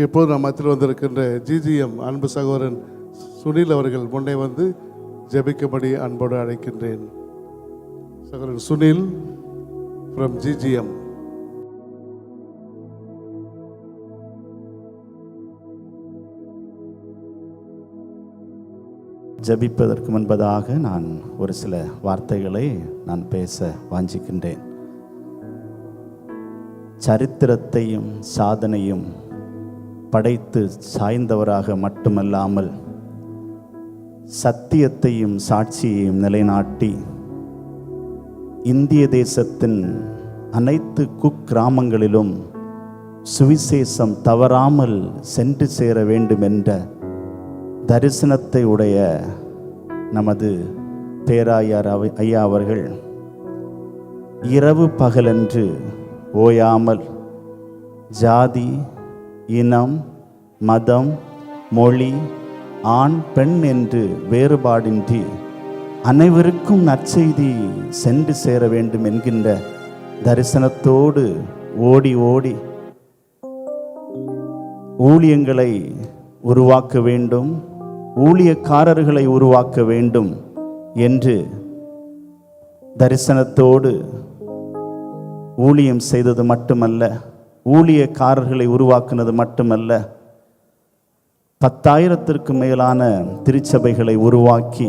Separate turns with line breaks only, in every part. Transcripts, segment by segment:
இப்போது நம் மத்தியில் வந்திருக்கின்ற ஜிஜிஎம் அன்பு சகோதரன் சுனில் அவர்கள் முன்னே வந்து ஜெபிக்கும்படி அன்போடு அழைக்கின்றேன். சகோதரன் சுனில் ஃப்ரம் ஜிஜிஎம்.
ஜெபிப்பதற்கு முன்பதாக நான் ஒரு சில வார்த்தைகளை நான் பேச வாஞ்சிக்கின்றேன். சரித்திரத்தையும் சாதனையும் படைத்து சாய்ந்தவராக மட்டுமல்லாமல் சத்தியத்தையும் சாட்சியையும் நிலைநாட்டி இந்திய தேசத்தின் அனைத்து குக்கிராமங்களிலும் சுவிசேஷம் தவறாமல் சென்று சேர வேண்டும் என்ற தரிசனத்தை உடைய நமது பேராயார் ஐயா அவர்கள் இரவு பகலென்று ஓயாமல் ஜாதி, இனம், மதம், மொழி, ஆண் பெண் என்று வேறுபாடின்றி அனைவருக்கும் நற்செய்தி சென்று சேர வேண்டும் என்கின்ற தரிசனத்தோடு ஓடி ஓடி ஊழியங்களை உருவாக்க வேண்டும், ஊழியக்காரர்களை உருவாக்க வேண்டும் என்று தரிசனத்தோடு ஊழியம் செய்தது மட்டுமல்ல, ஊழியக்காரர்களை உருவாக்குனது மட்டுமல்ல, 10,000க்கு மேலான திருச்சபைகளை உருவாக்கி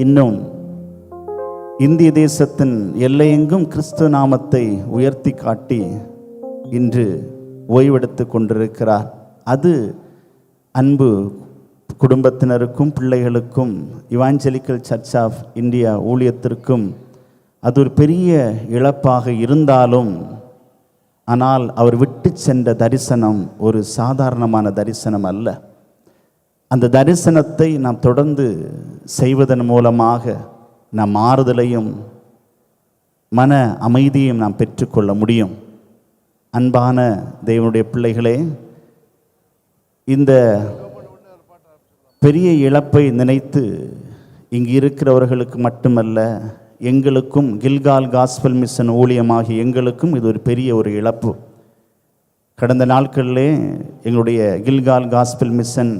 இன்னும் இந்திய தேசத்தின் எல்லையெங்கும் கிறிஸ்துவ நாமத்தை உயர்த்தி காட்டி இன்று ஓய்வெடுத்து கொண்டிருக்கிறார். அது அன்பு குடும்பத்தினருக்கும் பிள்ளைகளுக்கும் இவாஞ்சலிக்கல் சர்ச் ஆஃப் இந்தியா ஊழியத்திற்கும் அது ஒரு பெரிய இழப்பாக இருந்தாலும், ஆனால் அவர் விட்டு சென்ற தரிசனம் ஒரு சாதாரணமான தரிசனம் அல்ல. அந்த தரிசனத்தை நாம் தொடர்ந்து செய்வதன் மூலமாக நாம் ஆறுதலையும் மன அமைதியையும் நாம் பெற்றுக்கொள்ள முடியும். அன்பான தேவனுடைய பிள்ளைகளே, இந்த பெரிய இழப்பை நினைத்து இங்கு இருக்கிறவர்களுக்கு மட்டுமல்ல, எங்களுக்கும் கில்கால் காஸ்பல் மிஷன் ஊழியமாகி எங்களுக்கும் இது ஒரு பெரிய ஒரு இழப்பு. கடந்த நாட்களிலே எங்களுடைய கில்கால் காஸ்பல் மிஷன்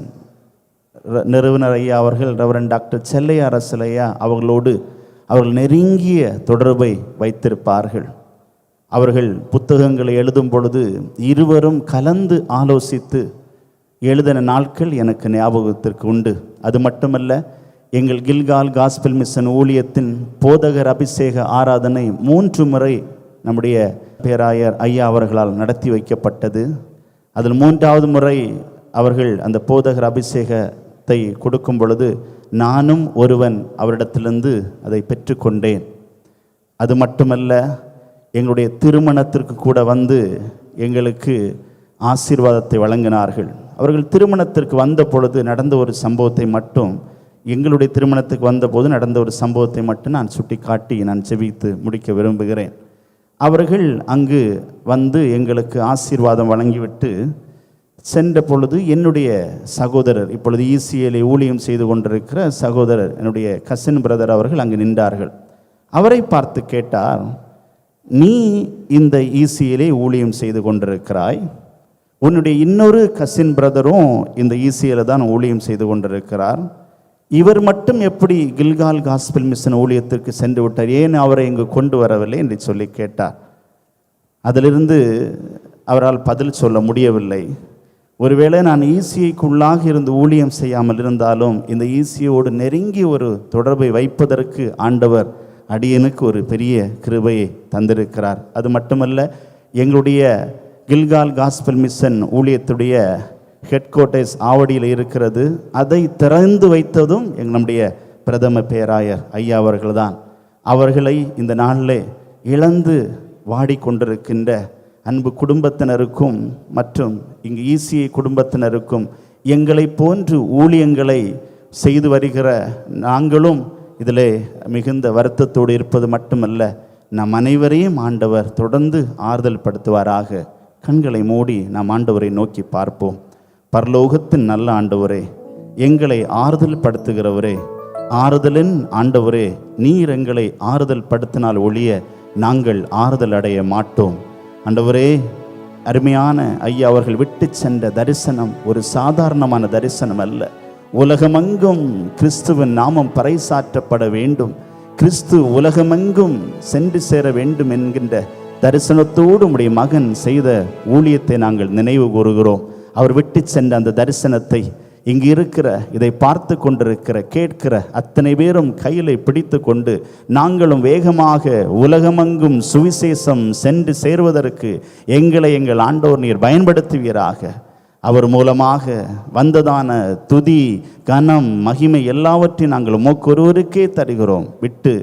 நிறுவனர் ஐயா அவர்கள் ரெவரண்ட் டாக்டர் செல்லையா அரசலையா அவர்களோடு அவர்கள் நெருங்கிய தொடர்பை வைத்திருப்பார்கள். அவர்கள் புத்தகங்களை எழுதும் பொழுது இருவரும் கலந்து ஆலோசித்து எழுதின நாட்கள் எனக்கு ஞாபகத்திற்கு உண்டு. அது மட்டுமல்ல, எங்கள் கில்கால் காஸ்பல் மிஷன் ஊழியத்தின் போதகர் அபிஷேக ஆராதனை 3 முறை நம்முடைய பேராயர் ஐயா அவர்களால் நடத்தி வைக்கப்பட்டது. அதில் 3வது முறை அவர்கள் அந்த போதகர் அபிஷேகத்தை கொடுக்கும் பொழுது நானும் ஒருவன் அவரிடத்திலிருந்து அதை பெற்றுக்கொண்டேன். அது மட்டுமல்ல, எங்களுடைய திருமணத்திற்கு கூட வந்து எங்களுக்கு ஆசீர்வாதத்தை வழங்கினார்கள். அவர்கள் திருமணத்திற்கு வந்த பொழுது நடந்த ஒரு சம்பவத்தை மட்டும், எங்களுடைய திருமணத்துக்கு வந்தபோது நடந்த ஒரு சம்பவத்தை மட்டும் நான் சுட்டி காட்டி நான் ஜெபித்து முடிக்க விரும்புகிறேன். அவர்கள் அங்கு வந்து எங்களுக்கு ஆசீர்வாதம் வழங்கிவிட்டு சென்ற பொழுது என்னுடைய சகோதரர், இப்பொழுது ECLA ஊழியம் செய்து கொண்டிருக்கிற சகோதரர், என்னுடைய கசின் பிரதர் அவர்கள் அங்கு நின்றார்கள். அவரை பார்த்து கேட்டார், நீ இந்த ECLA ஊழியம் செய்து கொண்டிருக்கிறாய், உன்னுடைய இன்னொரு கசின் பிரதரும் இந்த ECLA தான் ஊழியம் செய்து கொண்டிருக்கிறார், இவர் மட்டும் எப்படி கில்கால் காஸ்பல் மிஷன் ஊழியத்திற்கு சென்று விட்டார், ஏன் அவரை இங்கு கொண்டு வரவில்லை என்று சொல்லி கேட்டார். அதிலிருந்து அவரால் பதில் சொல்ல முடியவில்லை. ஒருவேளை நான் ECAக்குள்ளாக இருந்து ஊழியம் செய்யாமல் இருந்தாலும் இந்த ECAவோடு நெருங்கி ஒரு தொடர்பை வைப்பதற்கு ஆண்டவர் அடியனுக்கு ஒரு பெரிய கிருபையை தந்திருக்கிறார். அது மட்டுமல்ல, எங்களுடைய கில்கால் காஸ்பல் மிஷன் ஊழியத்துடைய ஹெட் குவார்ட்டர்ஸ் ஆவடியில் இருக்கிறது. அதை திறந்து வைத்ததும் நம்முடைய பிரதம பேராயர் ஐயா அவர்கள்தான். அவர்களை இந்த நாளில் இழந்து வாடிக்கொண்டிருக்கின்ற அன்பு குடும்பத்தினருக்கும் மற்றும் இங்கு ECA குடும்பத்தினருக்கும் எங்களை போன்று ஊழியங்களை செய்து வருகிற நாங்களும் இதில் மிகுந்த வருத்தத்தோடு இருப்பது மட்டுமல்ல, நம் அனைவரையும் ஆண்டவர் தொடர்ந்து ஆறுதல் படுத்துவாராக. கண்களை மூடி நாம் ஆண்டவரை நோக்கி பார்ப்போம். பரலோகத்தின் நல்ல ஆண்டவரே, எங்களை ஆறுதல் படுத்துகிறவரே, ஆறுதலின் ஆண்டவரே, நீர் எங்களை ஆறுதல் படுத்தினால் ஒழிய நாங்கள் ஆறுதல் அடைய மாட்டோம். ஆண்டவரே, அருமையான ஐயா அவர்கள் விட்டு சென்ற தரிசனம் ஒரு சாதாரணமான தரிசனம் அல்ல. உலகமெங்கும் கிறிஸ்துவின் நாமம் பறைசாற்றப்பட வேண்டும், கிறிஸ்து உலகமெங்கும் சென்று சேர வேண்டும் என்கின்ற தரிசனத்தோடு உம்முடைய மகன் செய்த ஊழியத்தை நாங்கள் நினைவு கூறுகிறோம். அவர் விட்டு சென்ற அந்த தரிசனத்தை இங்கு இருக்கிற, இதை பார்த்து கொண்டிருக்கிற, கேட்கிற அத்தனை பேரும் கையில் பிடித்து கொண்டு நாங்களும் வேகமாக உலகமெங்கும் சுவிசேஷம் சென்று சேர்வதற்கு எங்களை எங்கள் ஆண்டவர் நீர் பயன்படுத்துவீராக. அவர் மூலமாக வந்ததான துதி, கனம், மகிமை எல்லாவற்றையும் நாங்கள் உமக்கு ஒருவருக்கே தருகிறோம். விட்டு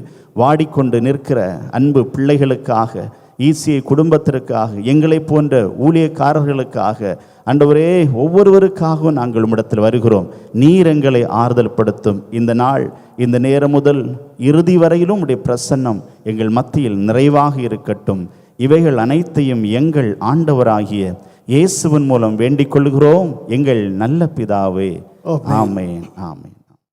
வாடிக்கொண்டு நிற்கிற அன்பு பிள்ளைகளுக்காக, ஈசியை குடும்பத்திற்காக, எங்களை போன்ற ஊழியக்காரர்களுக்காக, ஆண்டவரே ஒவ்வொருவருக்காகவும் நாங்கள் உம்மிடத்தில் வருகிறோம். நீர் எங்களை ஆறுதல் படுத்தும். இந்த நாள், இந்த நேரம் முதல் இறுதி வரையிலும் உடைய பிரசன்னம் எங்கள் மத்தியில் நிறைவாக இருக்கட்டும். இவைகள் அனைத்தையும் எங்கள் ஆண்டவராகிய இயேசுவின் மூலம் வேண்டிக் கொள்கிறோம் எங்கள் நல்ல பிதாவே. ஆமென், ஆமென்.